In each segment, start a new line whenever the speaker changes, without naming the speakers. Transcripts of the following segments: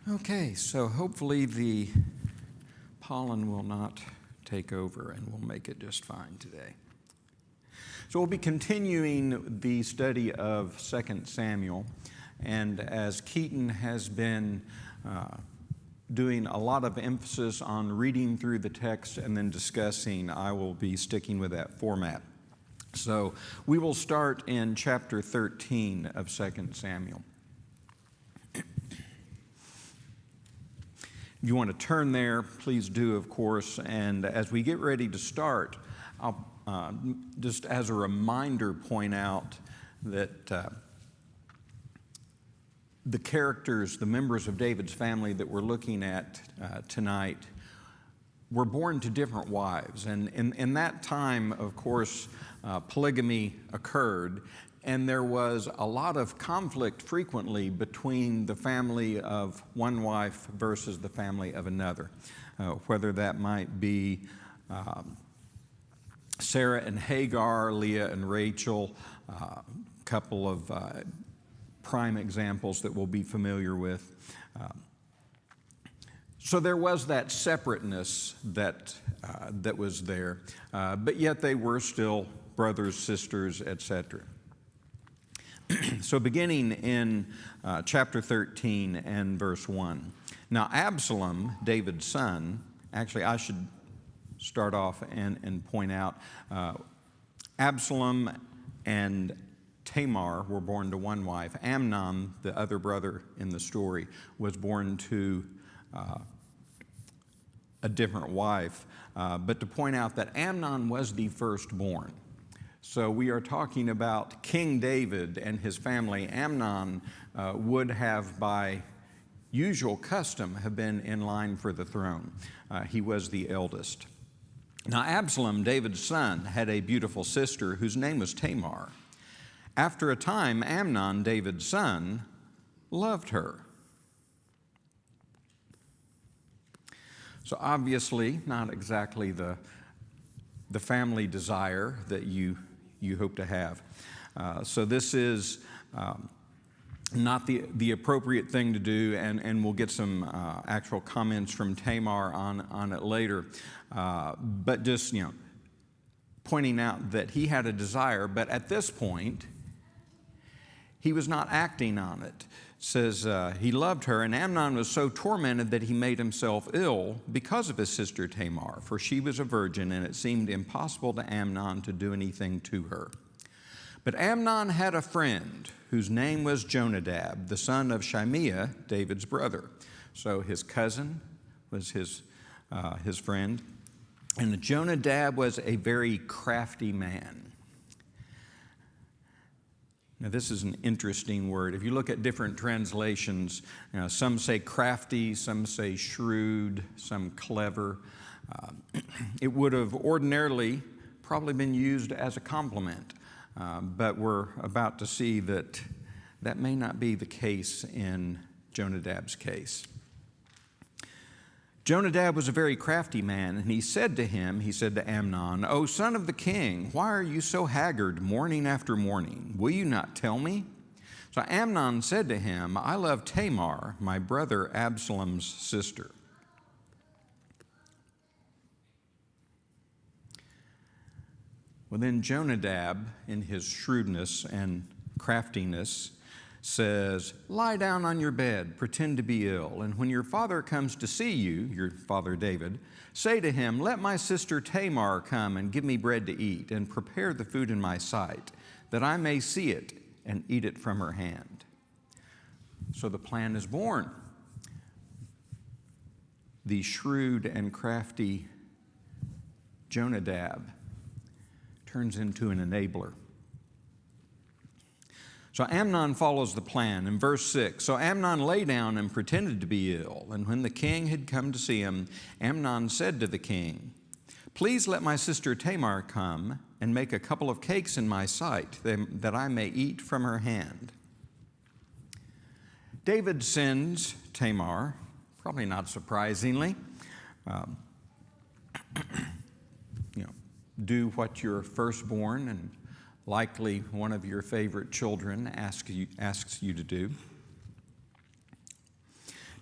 Okay, so hopefully the pollen will not take over and we'll make it just fine today. So we'll be continuing the study of 2 Samuel, and as Keaton has been doing a lot of emphasis on reading through the text and then discussing, I will be sticking with that format. So we will start in chapter 13 of 2 Samuel. If you want to turn there, please do, of course. And as we get ready to start, I'll just as a reminder point out that the characters, the members of David's family that we're looking at tonight, were born to different wives. And in that time, of course, polygamy occurred. And there was a lot of conflict frequently between the family of one wife versus the family of another, whether that might be Sarah and Hagar, Leah and Rachel, a couple of prime examples that we'll be familiar with. So there was that separateness that was there, but yet they were still brothers, sisters, etc. So beginning in chapter 13 and verse 1. Now Absalom, David's son, actually I should start off and point out, Absalom and Tamar were born to one wife. Amnon, the other brother in the story, was born to a different wife. But to point out that Amnon was the firstborn. So we are talking about King David and his family. Amnon would have, by usual custom, have been in line for the throne. He was the eldest. Now Absalom, David's son, had a beautiful sister whose name was Tamar. After a time, Amnon, David's son, loved her. So obviously, not exactly the family desire that you hope to have. So this is not the appropriate thing to do, and we'll get some actual comments from Tamar on it later. But just, pointing out that he had a desire, but at this point, he was not acting on it. It says he loved her, and Amnon was so tormented that he made himself ill because of his sister Tamar, for she was a virgin, and it seemed impossible to Amnon to do anything to her. But Amnon had a friend whose name was Jonadab, the son of Shimeah, David's brother. So his cousin was his friend, and Jonadab was a very crafty man. Now, this is an interesting word. If you look at different translations, some say crafty, some say shrewd, some clever. It would have ordinarily probably been used as a compliment, but we're about to see that that may not be the case in Jonadab's case. Jonadab was a very crafty man, and he said to Amnon, "O son of the king, why are you so haggard morning after morning? Will you not tell me?" So Amnon said to him, "I love Tamar, my brother Absalom's sister." Well, then Jonadab, in his shrewdness and craftiness, says, "Lie down on your bed, pretend to be ill, and when your father comes to see you," your father David, "say to him, 'Let my sister Tamar come and give me bread to eat, and prepare the food in my sight, that I may see it and eat it from her hand.'" So the plan is born. The shrewd and crafty Jonadab turns into an enabler. So Amnon follows the plan in verse 6. So Amnon lay down and pretended to be ill. And when the king had come to see him, Amnon said to the king, "Please let my sister Tamar come and make a couple of cakes in my sight, that I may eat from her hand." David sends Tamar, probably not surprisingly, do what your firstborn and likely one of your favorite children asks you to do.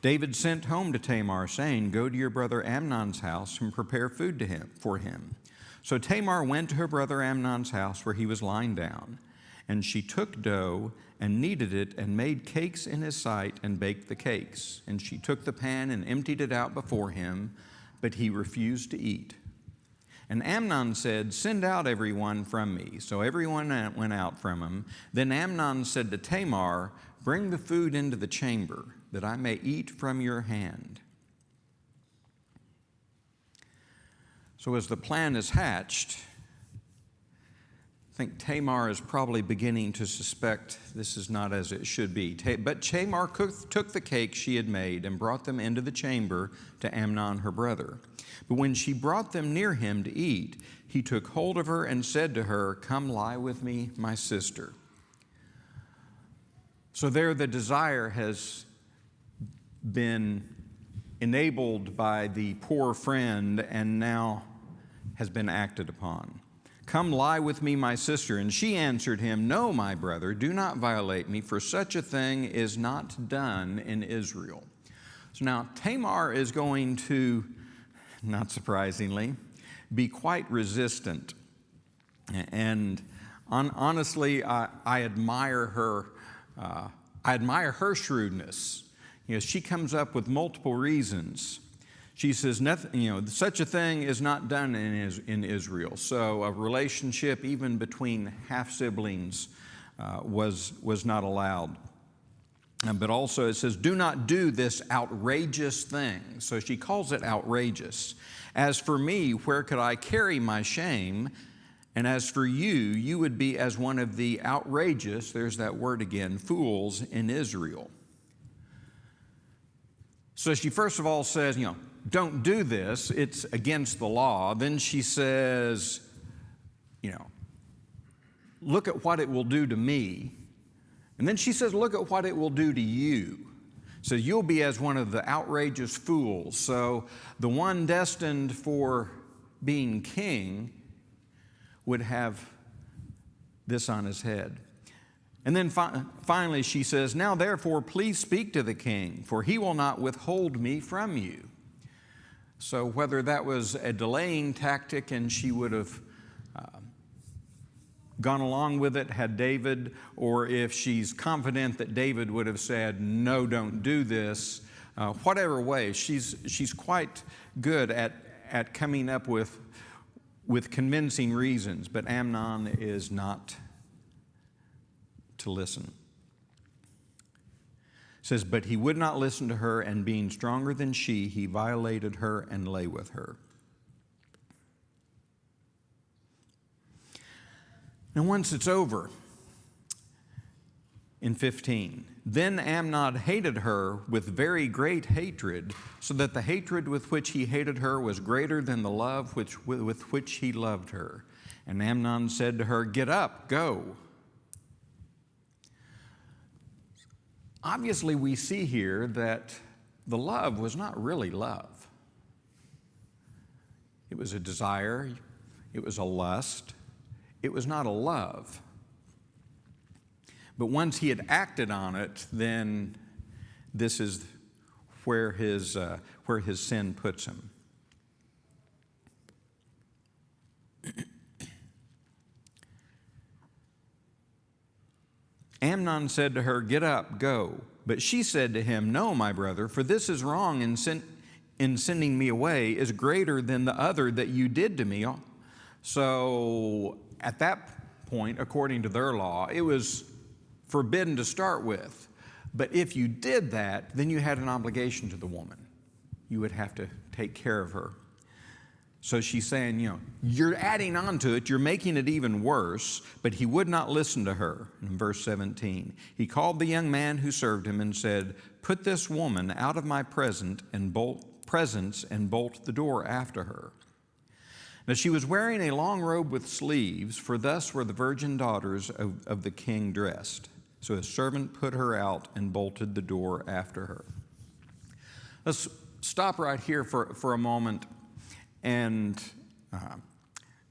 David sent home to Tamar, saying, "Go to your brother Amnon's house and prepare food for him." So Tamar went to her brother Amnon's house where he was lying down, and she took dough and kneaded it and made cakes in his sight and baked the cakes. And she took the pan and emptied it out before him, but he refused to eat. And Amnon said, "Send out everyone from me." So everyone went out from him. Then Amnon said to Tamar, "Bring the food into the chamber, that I may eat from your hand." So as the plan is hatched, I think Tamar is probably beginning to suspect this is not as it should be. But Tamar took the cakes she had made and brought them into the chamber to Amnon her brother. But when she brought them near him to eat, he took hold of her and said to her, "Come lie with me, my sister." So there the desire has been enabled by the poor friend and now has been acted upon. "Come lie with me, my sister." And she answered him, "No, my brother, do not violate me, for such a thing is not done in Israel." So now Tamar is going to, not surprisingly, be quite resistant. And honestly, I admire her. I admire her shrewdness. She comes up with multiple reasons. She says, such a thing is not done in Israel. So a relationship even between half-siblings was not allowed. But also it says, "Do not do this outrageous thing." So she calls it outrageous. "As for me, where could I carry my shame? And as for you, you would be as one of the outrageous," there's that word again, "fools in Israel." So she first of all says, don't do this. It's against the law. Then she says, look at what it will do to me. And then she says, look at what it will do to you. So you'll be as one of the outrageous fools. So the one destined for being king would have this on his head. And then finally she says, "Now therefore please speak to the king, for he will not withhold me from you." So whether that was a delaying tactic and she would have gone along with it had David, or if she's confident that David would have said, "No, don't do this," whatever way, she's quite good at coming up with convincing reasons, but Amnon is not to listen. It says, "But he would not listen to her, and being stronger than she, he violated her and lay with her." Now once it's over, in 15, "Then Amnon hated her with very great hatred, so that the hatred with which he hated her was greater than the love with which he loved her. And Amnon said to her, 'Get up, go.'" Obviously, we see here that the love was not really love. It was a desire. It was a lust. It was not a love. But once he had acted on it, then this is where his sin puts him. Amnon said to her, "Get up, go." But she said to him, "No, my brother, for this is wrong in sending me away is greater than the other that you did to me." So at that point, according to their law, it was forbidden to start with. But if you did that, then you had an obligation to the woman. You would have to take care of her. So she's saying, you're adding on to it, you're making it even worse, but he would not listen to her. In verse 17, he called the young man who served him and said, "Put this woman out of my presence and bolt the door after her." Now she was wearing a long robe with sleeves, for thus were the virgin daughters of the king dressed. So his servant put her out and bolted the door after her. Let's stop right here for a moment. And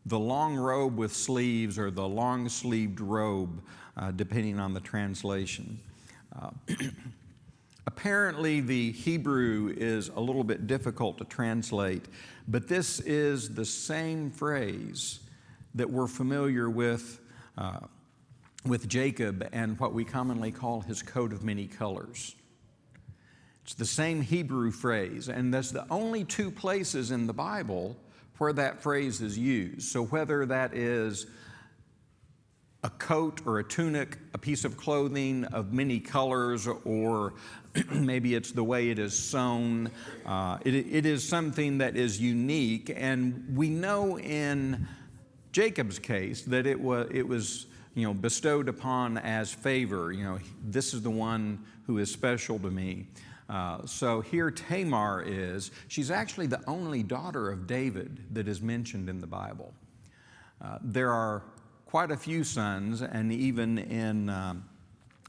the long robe with sleeves, or the long-sleeved robe, depending on the translation. Apparently, the Hebrew is a little bit difficult to translate, but this is the same phrase that we're familiar with Jacob and what we commonly call his coat of many colors. It's the same Hebrew phrase, and that's the only two places in the Bible where that phrase is used. So whether that is a coat or a tunic, a piece of clothing of many colors, or maybe it's the way it is sewn. It is something that is unique, and we know in Jacob's case that it was bestowed upon as favor. This is the one who is special to me. So here Tamar she's actually the only daughter of David that is mentioned in the Bible. There are quite a few sons, and even in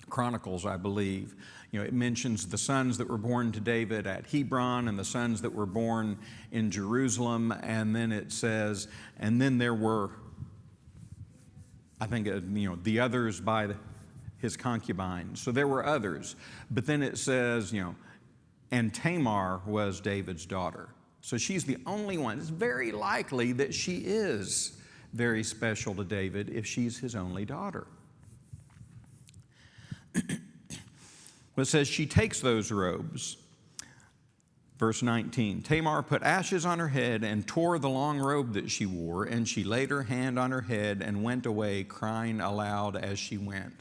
Chronicles, I believe, it mentions the sons that were born to David at Hebron and the sons that were born in Jerusalem, and then it says, and then there were, I think, the others by his concubine. So there were others, but then it says, and Tamar was David's daughter. So she's the only one. It's very likely that she is very special to David if she's his only daughter. It says she takes those robes. Verse 19, Tamar put ashes on her head and tore the long robe that she wore, and she laid her hand on her head and went away, crying aloud as she went.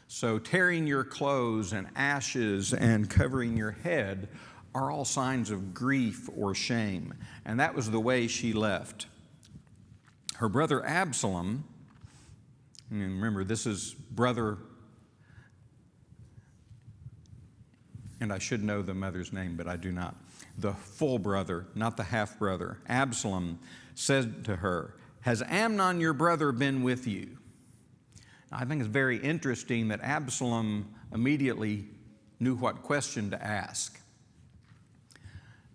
So tearing your clothes and ashes and covering your head are all signs of grief or shame. And that was the way she left. Her brother Absalom, and remember, this is brother, and I should know the mother's name, but I do not. The full brother, not the half brother. Absalom said to her, "Has Amnon your brother been with you?" Now, I think it's very interesting that Absalom immediately knew what question to ask.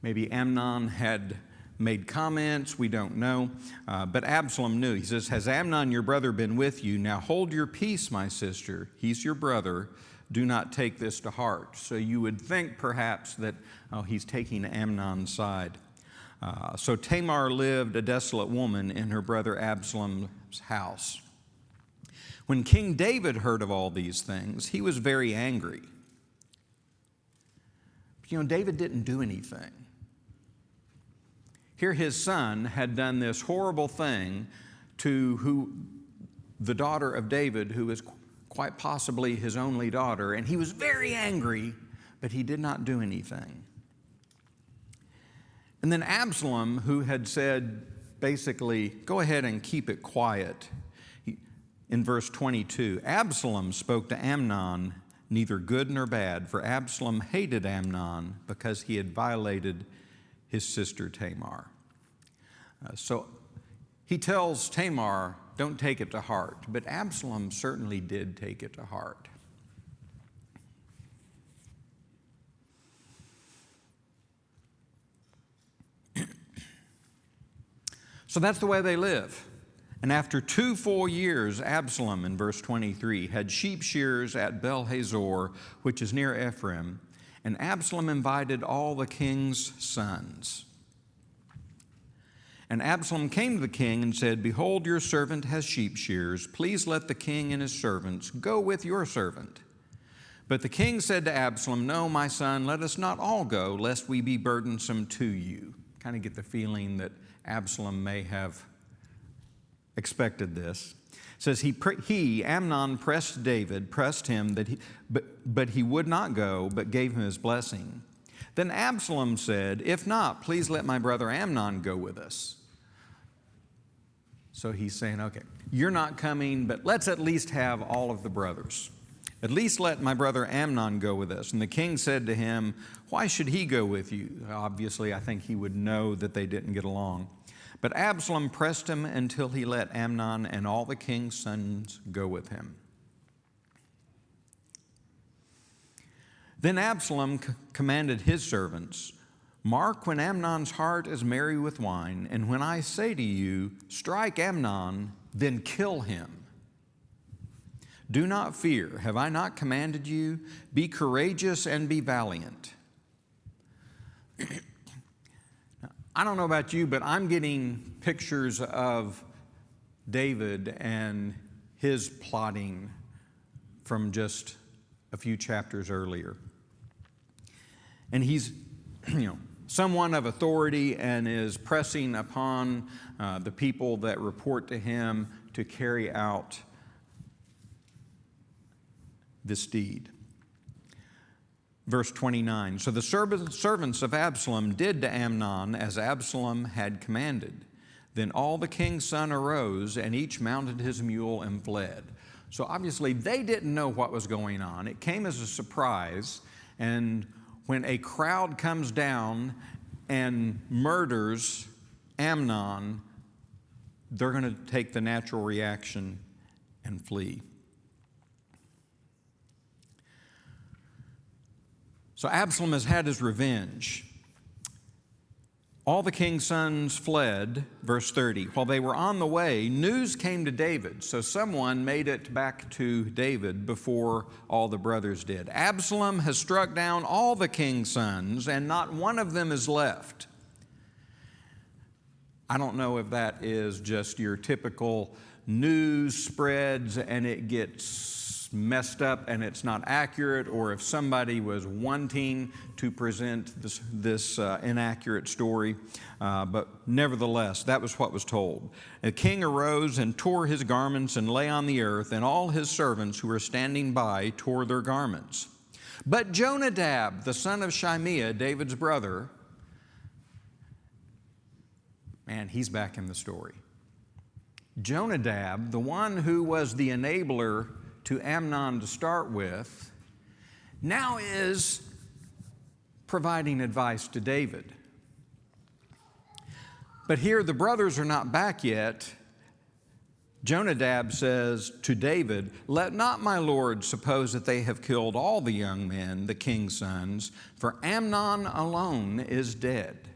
Maybe Amnon had made comments, we don't know, but Absalom knew. He says, "Has Amnon your brother been with you? Now hold your peace, my sister. He's your brother. Do not take this to heart." So you would think perhaps that, he's taking Amnon's side. So Tamar lived a desolate woman in her brother Absalom's house. When King David heard of all these things, he was very angry. But, David didn't do anything. Here his son had done this horrible thing to the daughter of David, who is quite possibly his only daughter, and he was very angry, but he did not do anything. And then Absalom, who had said, basically, go ahead and keep it quiet, in verse 22, Absalom spoke to Amnon, neither good nor bad, for Absalom hated Amnon because he had violated his sister Tamar. So he tells Tamar, don't take it to heart, but Absalom certainly did take it to heart. So that's the way they live. And after 2 full years, Absalom, in verse 23, had sheep shears at Bel-Hazor, which is near Ephraim, and Absalom invited all the king's sons. And Absalom came to the king and said, "Behold, your servant has sheep shears. Please let the king and his servants go with your servant." But the king said to Absalom, "No, my son, let us not all go, lest we be burdensome to you." Kind of get the feeling that Absalom may have expected this. It says, Amnon, pressed him, but he would not go, but gave him his blessing. Then Absalom said, "If not, please let my brother Amnon go with us." So he's saying, okay, you're not coming, but let's at least have all of the brothers. At least let my brother Amnon go with us. And the king said to him, "Why should he go with you?" Obviously, I think he would know that they didn't get along. But Absalom pressed him until he let Amnon and all the king's sons go with him. Then Absalom commanded his servants, "Mark when Amnon's heart is merry with wine, and when I say to you, strike Amnon, then kill him. Do not fear. Have I not commanded you? Be courageous and be valiant. I don't know about you, but I'm getting pictures of David and his plotting from just a few chapters earlier. And he's, someone of authority and is pressing upon the people that report to him to carry out this deed. Verse 29, so the servants of Absalom did to Amnon as Absalom had commanded. Then all the king's sons arose, and each mounted his mule and fled. So obviously they didn't know what was going on. It came as a surprise, and when a crowd comes down and murders Amnon, they're going to take the natural reaction and flee. So Absalom has had his revenge. All the king's sons fled, verse 30. While they were on the way, news came to David. So someone made it back to David before all the brothers did. Absalom has struck down all the king's sons, and not one of them is left. I don't know if that is just your typical news spreads and it gets messed up and it's not accurate, or if somebody was wanting to present this inaccurate story. But nevertheless, that was what was told. The king arose and tore his garments and lay on the earth, and all his servants who were standing by tore their garments. But Jonadab, the son of Shimea, David's brother, man, he's back in the story. Jonadab, the one who was the enabler to Amnon to start with, now is providing advice to David. But here the brothers are not back yet. Jonadab says to David, "Let not my lord suppose that they have killed all the young men, the king's sons, for Amnon alone is dead.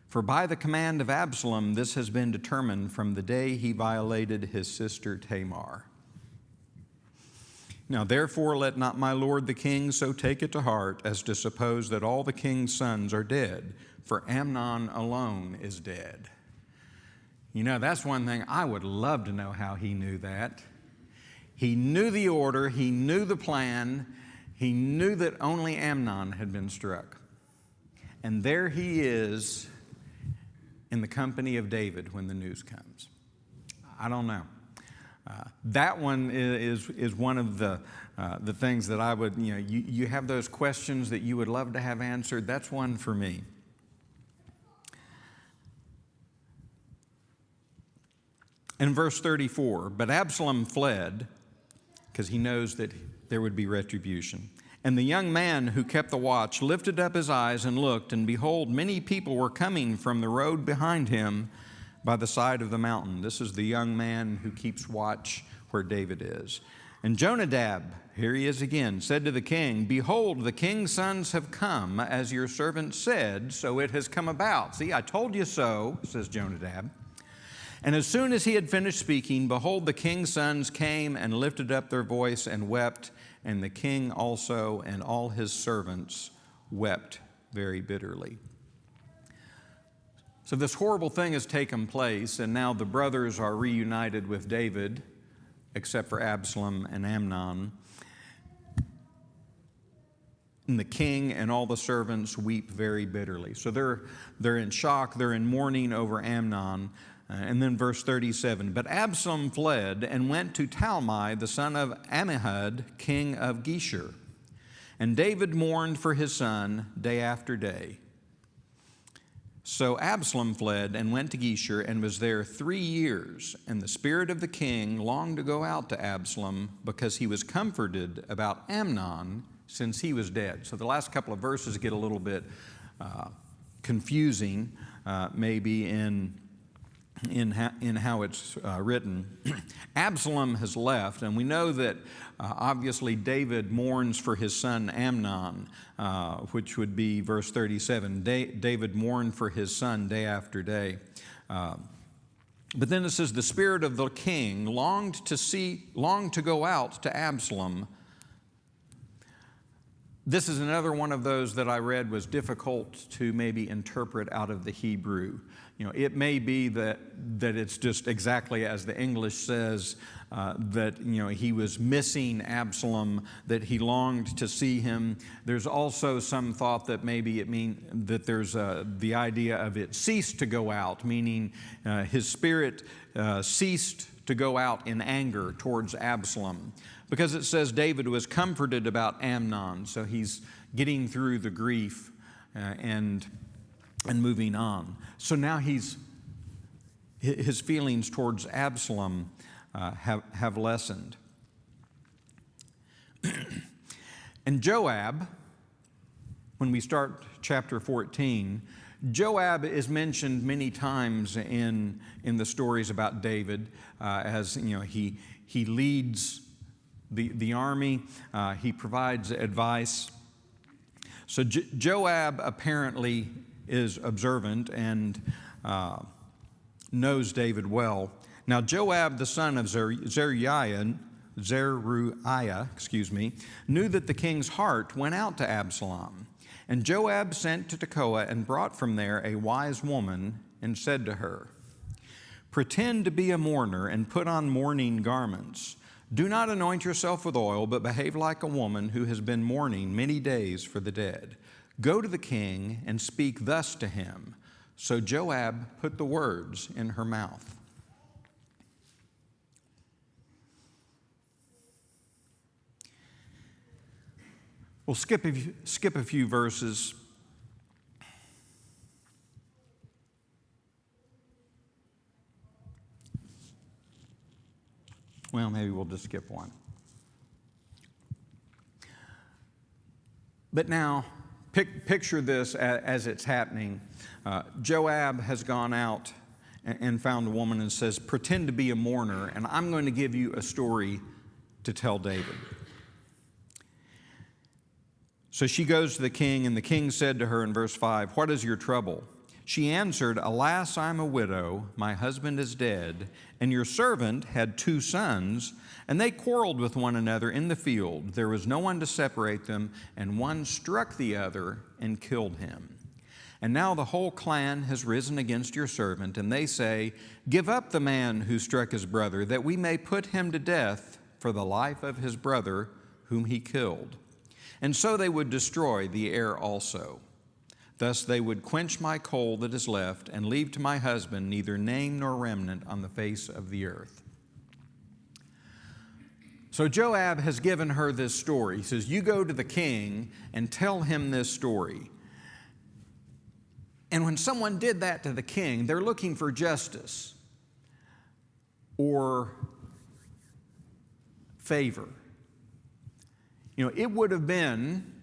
For by the command of Absalom this has been determined from the day he violated his sister Tamar. Now therefore let not my lord the king so take it to heart as to suppose that all the king's sons are dead, for Amnon alone is dead." That's one thing I would love to know how he knew that. He knew the order, he knew the plan, he knew that only Amnon had been struck. And there he is in the company of David when the news comes. I don't know. That one is one of the things that I would, you have those questions that you would love to have answered. That's one for me. In verse 34, but Absalom fled because he knows that there would be retribution. And the young man who kept the watch lifted up his eyes and looked, and behold, many people were coming from the road behind him by the side of the mountain. This is the young man who keeps watch where David is. And Jonadab, here he is again, said to the king, "Behold, the king's sons have come, as your servant said, so it has come about." See, I told you so, says Jonadab. And as soon as he had finished speaking, behold, the king's sons came and lifted up their voice and wept, and the king also and all his servants wept very bitterly. So this horrible thing has taken place, and now the brothers are reunited with David, except for Absalom and Amnon. And the king and all the servants weep very bitterly. So they're in shock, they're in mourning over Amnon. And then verse 37, but Absalom fled and went to Talmai, the son of Ammihud, king of Geshur. And David mourned for his son day after day. So Absalom fled and went to Geshur and was there 3 years. And the spirit of the king longed to go out to Absalom because he was comforted about Amnon since he was dead. So the last couple of verses get a little bit confusing, maybe in how it's written. Absalom has left, and we know that obviously David mourns for his son Amnon, which would be verse 37. David mourned for his son day after day. But then it says, the spirit of the king longed to go out to Absalom. This is another one of those that I read was difficult to maybe interpret out of the Hebrew. It may be that it's just exactly as the English says, that he was missing Absalom, that he longed to see him. There's also some thought that maybe it means that there's the idea of it ceased to go out, meaning his spirit ceased to go out in anger towards Absalom. Because it says David was comforted about Amnon, so he's getting through the grief and moving on. So now his feelings towards Absalom have lessened. And Joab, when we start chapter 14, Joab is mentioned many times in the stories about David, as he leads the army, he provides advice. So Joab apparently is observant and knows David well. Now Joab, the son of Zeruiah, knew that the king's heart went out to Absalom. And Joab sent to Tekoa and brought from there a wise woman and said to her, "Pretend to be a mourner and put on mourning garments. Do not anoint yourself with oil, but behave like a woman who has been mourning many days for the dead. Go to the king and speak thus to him." So Joab put the words in her mouth. We'll skip a few verses. Well, maybe we'll just skip one. But now, picture this as it's happening. Joab has gone out and found a woman and says, "Pretend to be a mourner, and I'm going to give you a story to tell David." So she goes to the king, and the king said to her in verse 5, "What is your trouble?" She answered, "Alas, I am a widow. My husband is dead, and your servant had 2 sons, and they quarreled with one another in the field. There was no one to separate them, and one struck the other and killed him. And now the whole clan has risen against your servant, and they say, 'Give up the man who struck his brother, that we may put him to death for the life of his brother whom he killed.' And so they would destroy the heir also. Thus they would quench my coal that is left, and leave to my husband neither name nor remnant on the face of the earth." So Joab has given her this story. He says, "You go to the king and tell him this story." And when someone did that to the king, they're looking for justice or favor. It would have been,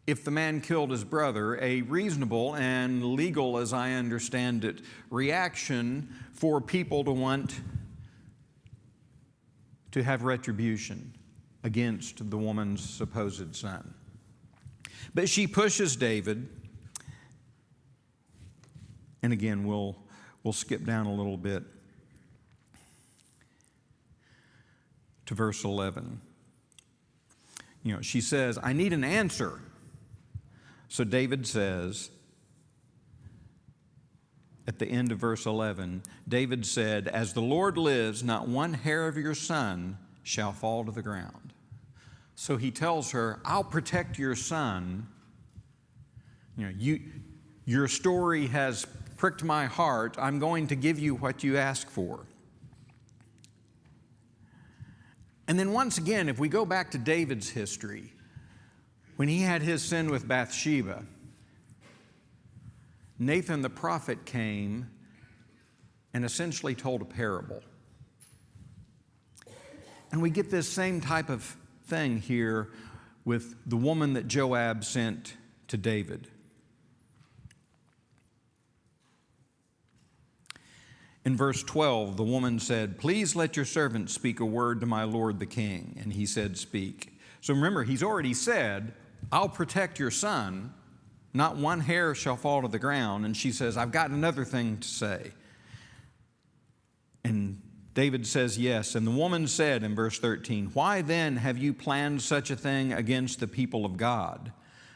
if the man killed his brother, a reasonable and legal, as I understand it, reaction for people to want to have retribution against the woman's supposed son. But she pushes David, and again, we'll skip down a little bit to verse 11. She says, "I need an answer." So David says, at the end of verse 11, David said, "As the Lord lives, not one hair of your son shall fall to the ground." So he tells her, "I'll protect your son. Your story has pricked my heart. I'm going to give you what you ask for." And then once again, if we go back to David's history, when he had his sin with Bathsheba, Nathan the prophet came and essentially told a parable. And we get this same type of thing here with the woman that Joab sent to David. In verse 12, the woman said, "Please let your servant speak a word to my lord the king." And he said, "Speak." So remember, he's already said, "I'll protect your son. Not one hair shall fall to the ground." And she says, "I've got another thing to say." And David says yes. And the woman said in verse 13, "Why then have you planned such a thing against the people of God?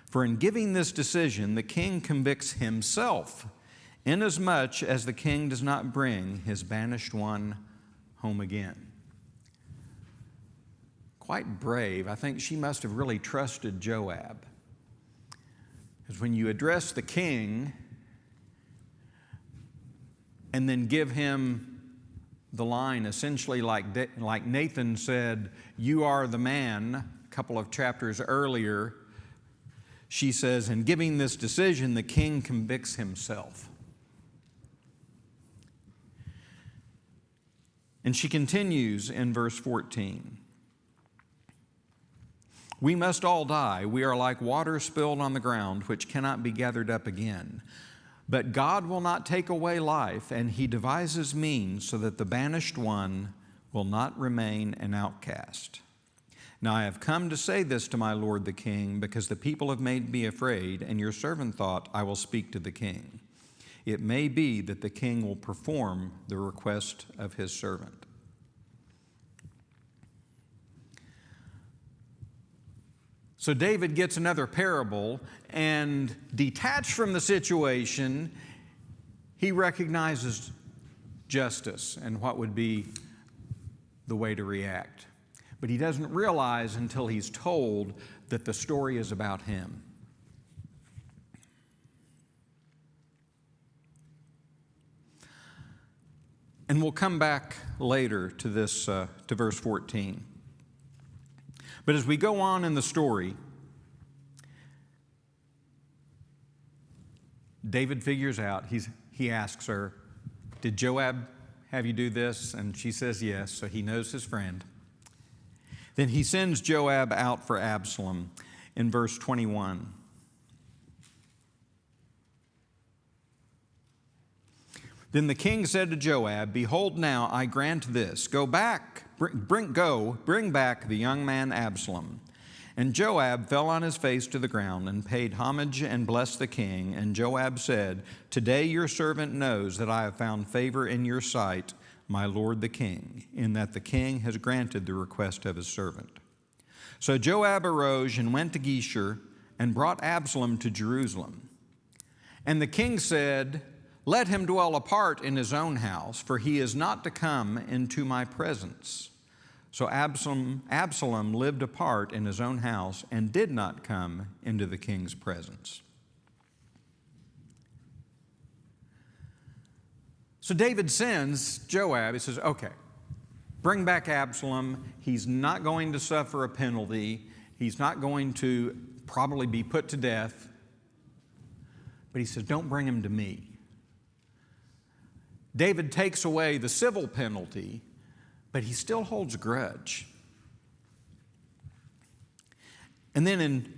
For in giving this decision, the king convicts himself, inasmuch as the king does not bring his banished one home again." Quite brave. I think she must have really trusted Joab. Because when you address the king and then give him the line essentially like Nathan said, "You are the man," a couple of chapters earlier, she says, "In giving this decision, the king convicts himself." And she continues in verse 14. "We must all die. We are like water spilled on the ground, which cannot be gathered up again. But God will not take away life, and He devises means so that the banished one will not remain an outcast. Now I have come to say this to my lord the king, because the people have made me afraid, and your servant thought, I will speak to the king. It may be that the king will perform the request of his servant." So David gets another parable, and detached from the situation, he recognizes justice and what would be the way to react. But he doesn't realize until he's told that the story is about him. And we'll come back later to this, to verse 14. But as we go on in the story, David figures out, he asks her, "Did Joab have you do this?" And she says yes, so he knows his friend. Then he sends Joab out for Absalom in verse 21. "Then the king said to Joab, Behold, now I grant this. Go back, bring back the young man Absalom. And Joab fell on his face to the ground and paid homage and blessed the king. And Joab said, Today your servant knows that I have found favor in your sight, my lord the king, in that the king has granted the request of his servant. So Joab arose and went to Geshur and brought Absalom to Jerusalem. And the king said, Let him dwell apart in his own house, for he is not to come into my presence. So Absalom lived apart in his own house and did not come into the king's presence." So David sends Joab. He says, okay, bring back Absalom. He's not going to suffer a penalty. He's not going to probably be put to death. But he says, don't bring him to me. David takes away the civil penalty, but he still holds a grudge. And then in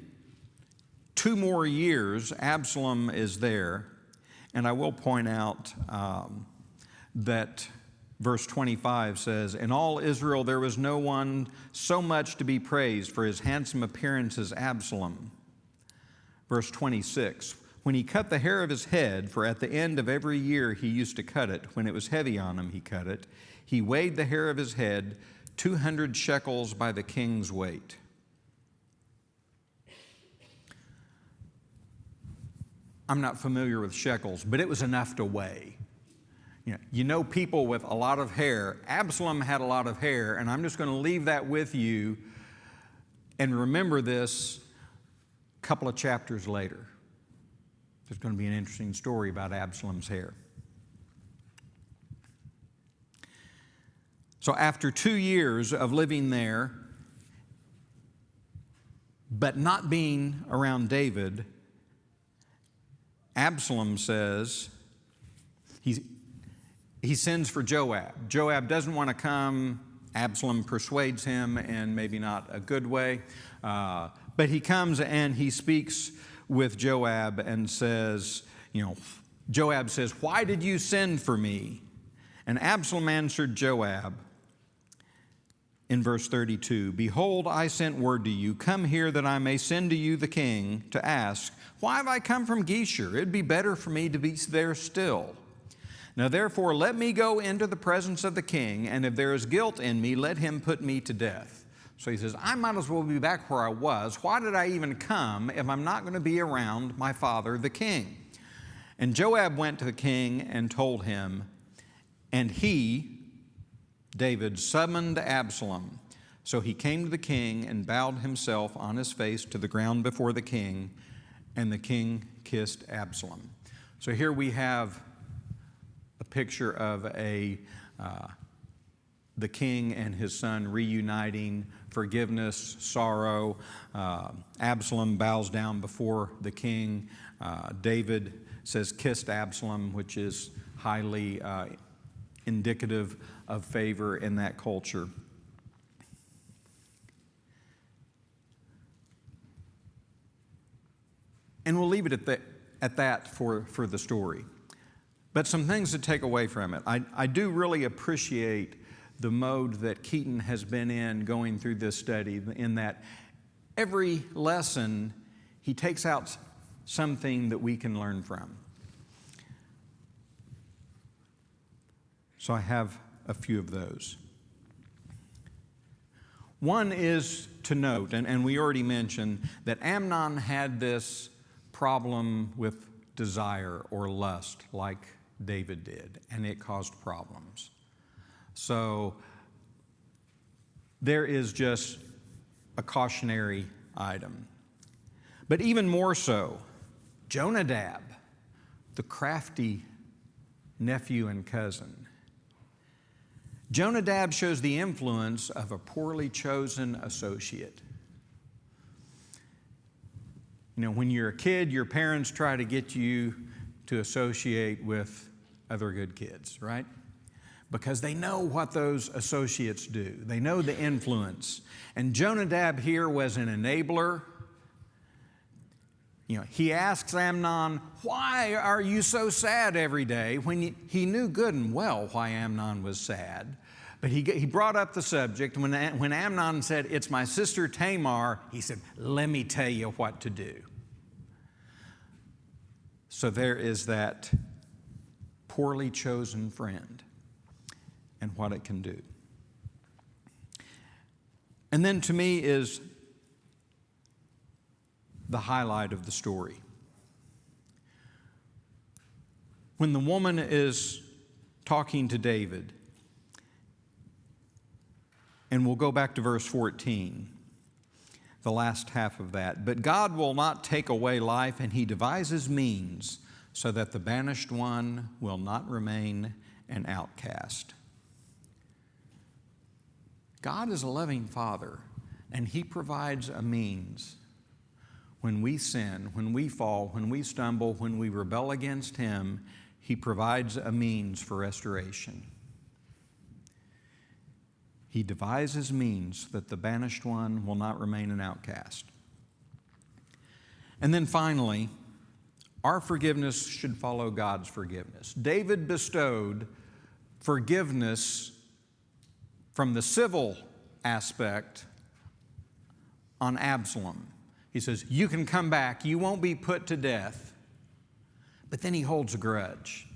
2 more years, Absalom is there. And I will point out that verse 25 says, In all Israel there was no one so much to be praised for his handsome appearance as Absalom. Verse 26, When he cut the hair of his head, for at the end of every year he used to cut it, when it was heavy on him he cut it, he weighed the hair of his head 200 shekels by the king's weight. I'm not familiar with shekels, but it was enough to weigh. You know people with a lot of hair. Absalom had a lot of hair, and I'm just going to leave that with you and remember this a couple of chapters later. There's going to be an interesting story about Absalom's hair. So after 2 years of living there, but not being around David, Absalom says, he sends for Joab. Joab doesn't want to come. Absalom persuades him in maybe not a good way. But he comes and he speaks with Joab and says, Joab says, Why did you send for me? And Absalom answered Joab in verse 32, Behold, I sent word to you, come here that I may send to you the king to ask, Why have I come from Geshur? It'd be better for me to be there still. Now therefore let me go into the presence of the king, and if there is guilt in me, let him put me to death. So he says, I might as well be back where I was. Why did I even come if I'm not going to be around my father the king? And Joab went to the king and told him, and he, David, summoned Absalom. So he came to the king and bowed himself on his face to the ground before the king, and the king kissed Absalom. So here we have a picture of the king and his son reuniting, forgiveness, sorrow. Absalom bows down before the king. David says kissed Absalom, which is highly indicative of favor in that culture. And we'll leave it at that for the story. But some things to take away from it. I do really appreciate the mode that Keaton has been in going through this study, in that every lesson he takes out something that we can learn from. So I have a few of those. One is to note, and we already mentioned, that Amnon had this problem with desire or lust like David did, and it caused problems. So there is just a cautionary item. But even more so, Jonadab, the crafty nephew and cousin. Jonadab shows the influence of a poorly chosen associate. You know, when you're a kid, your parents try to get you to associate with other good kids, right? Because they know what those associates do. They know the influence. And Jonadab here was an enabler. You know, he asks Amnon, why are you so sad every day? When he knew good and well why Amnon was sad. But he brought up the subject. When Amnon said, it's my sister Tamar, he said, let me tell you what to do. So there is that poorly chosen friend and what it can do. And then to me is the highlight of the story. When the woman is talking to David, and we'll go back to verse 14, the last half of that. But God will not take away life, and he devises means so that the banished one will not remain an outcast. God is a loving Father, and he provides a means. When we sin, when we fall, when we stumble, when we rebel against him, he provides a means for restoration. He devises means that the banished one will not remain an outcast. And then finally, our forgiveness should follow God's forgiveness. David bestowed forgiveness from the civil aspect on Absalom. He says, you can come back, you won't be put to death. But then he holds a grudge.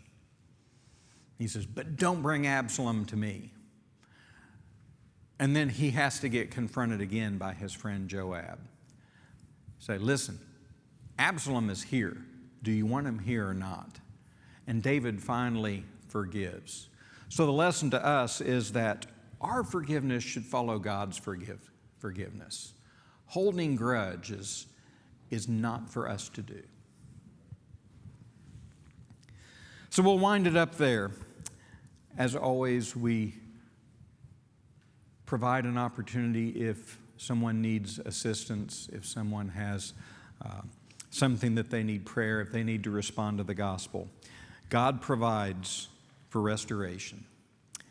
He says, but don't bring Absalom to me. And then he has to get confronted again by his friend Joab. Say, listen, Absalom is here. Do you want him here or not? And David finally forgives. So the lesson to us is that our forgiveness should follow God's forgiveness. Holding grudges is not for us to do. So we'll wind it up there. As always, we provide an opportunity if someone needs assistance, if someone has something that they need prayer, if they need to respond to the gospel. God provides for restoration.